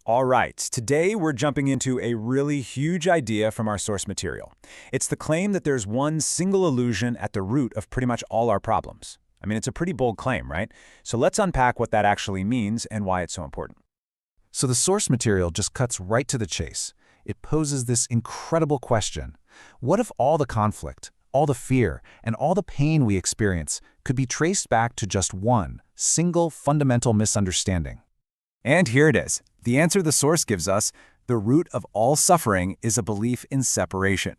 All right, today we're jumping into a really huge idea from our source material. It's the claim that there's one single illusion at the root of pretty much all our problems. I mean, it's a pretty bold claim, right? So let's unpack what that actually means and why it's so important. So the source material just cuts right to the chase. It poses this incredible question. What if all the conflict, all the fear, and all the pain we experience could be traced back to just one single fundamental misunderstanding? And here it is. The answer the source gives us: the root of all suffering is a belief in separation.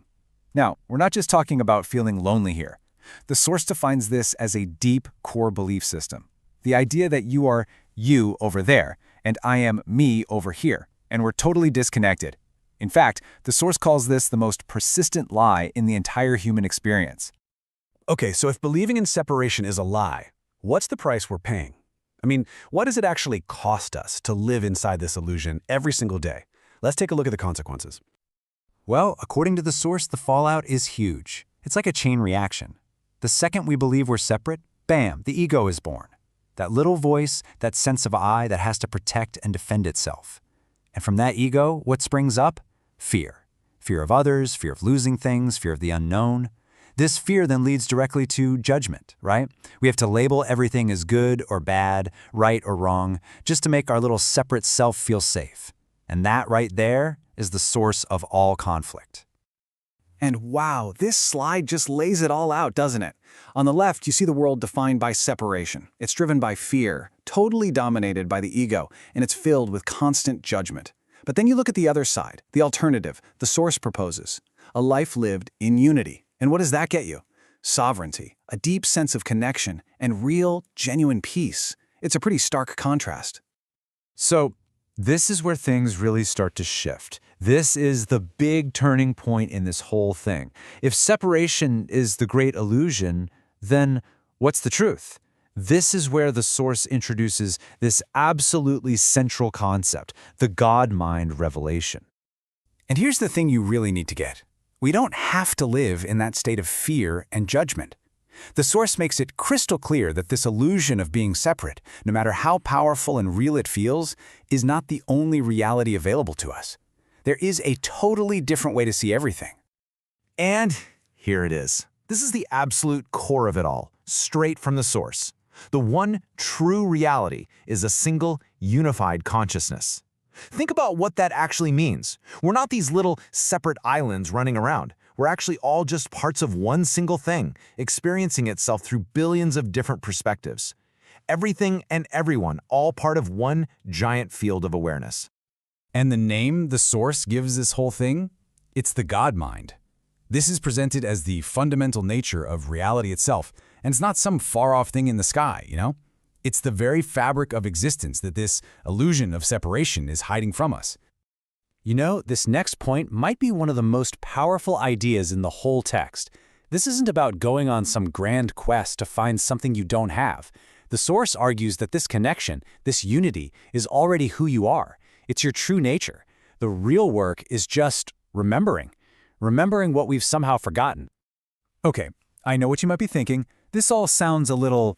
Now, we're not just talking about feeling lonely here. The source defines this as a deep core belief system. The idea that you are you over there, and I am me over here, and we're totally disconnected. In fact, the source calls this the most persistent lie in the entire human experience. Okay, so if believing in separation is a lie, what's the price we're paying? I mean, what does it actually cost us to live inside this illusion every single day? Let's take a look at the consequences. Well, according to the source, the fallout is huge. It's like a chain reaction. The second we believe we're separate, bam, the ego is born. That little voice, that sense of I that has to protect and defend itself. And from that ego, what springs up? Fear. Fear of others, fear of losing things, fear of the unknown. This fear then leads directly to judgment, right? We have to label everything as good or bad, right or wrong, just to make our little separate self feel safe. And that right there is the source of all conflict. And wow, this slide just lays it all out, doesn't it? On the left, you see the world defined by separation. It's driven by fear, totally dominated by the ego, and it's filled with constant judgment. But then you look at the other side, the alternative, the source proposes. A life lived in unity. And what does that get you? Sovereignty, a deep sense of connection, and real, genuine peace. It's a pretty stark contrast. So, this is where things really start to shift. This is the big turning point in this whole thing. If separation is the great illusion, then what's the truth? This is where the source introduces this absolutely central concept, the God-Mind revelation. And here's the thing you really need to get. We don't have to live in that state of fear and judgment. The source makes it crystal clear that this illusion of being separate, no matter how powerful and real it feels, is not the only reality available to us. There is a totally different way to see everything. And here it is. This is the absolute core of it all, straight from the source. The one true reality is a single, unified consciousness. Think about what that actually means. We're not these little separate islands running around. We're actually all just parts of one single thing, experiencing itself through billions of different perspectives. Everything and everyone, all part of one giant field of awareness. And the name the source gives this whole thing? It's the Godmind. This is presented as the fundamental nature of reality itself, and it's not some far-off thing in the sky, you know? It's the very fabric of existence that this illusion of separation is hiding from us. You know, this next point might be one of the most powerful ideas in the whole text. This isn't about going on some grand quest to find something you don't have. The source argues that this connection, this unity, is already who you are. It's your true nature. The real work is just remembering what we've somehow forgotten. Okay, I know what you might be thinking. This all sounds a little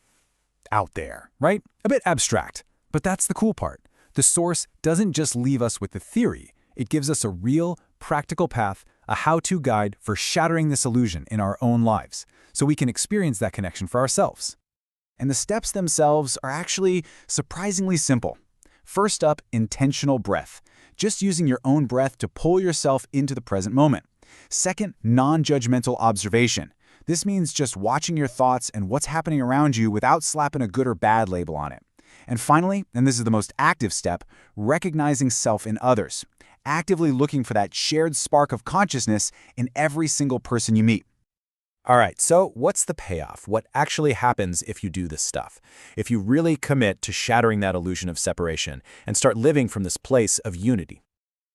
out there, right? A bit abstract. But that's the cool part. The source doesn't just leave us with the theory. It gives us a real, practical path, a how-to guide for shattering this illusion in our own lives, so we can experience that connection for ourselves. And the steps themselves are actually surprisingly simple. First up, intentional breath. Just using your own breath to pull yourself into the present moment. Second, non-judgmental observation. This means just watching your thoughts and what's happening around you without slapping a good or bad label on it. And finally, and this is the most active step, recognizing self in others. Actively looking for that shared spark of consciousness in every single person you meet. All right, so what's the payoff? What actually happens if you do this stuff? If you really commit to shattering that illusion of separation and start living from this place of unity?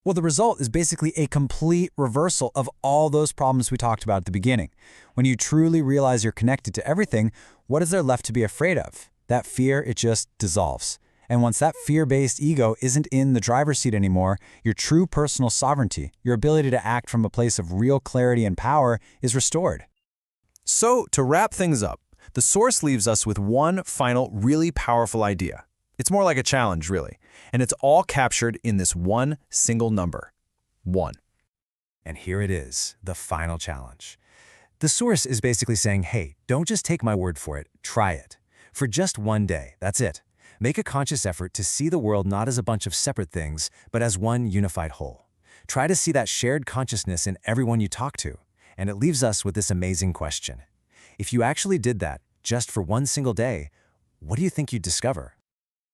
Well, the result is basically a complete reversal of all those problems we talked about at the beginning. When you truly realize you're connected to everything, what is there left to be afraid of? That fear, it just dissolves. And once that fear-based ego isn't in the driver's seat anymore, your true personal sovereignty, your ability to act from a place of real clarity and power, is restored. So, to wrap things up, the source leaves us with one final, really powerful idea. It's more like a challenge, really. And it's all captured in this one single number, 1. And here it is, the final challenge. The Source is basically saying, hey, don't just take my word for it, try it. For just one day, that's it. Make a conscious effort to see the world not as a bunch of separate things, but as one unified whole. Try to see that shared consciousness in everyone you talk to. And it leaves us with this amazing question. If you actually did that, just for one single day, what do you think you'd discover?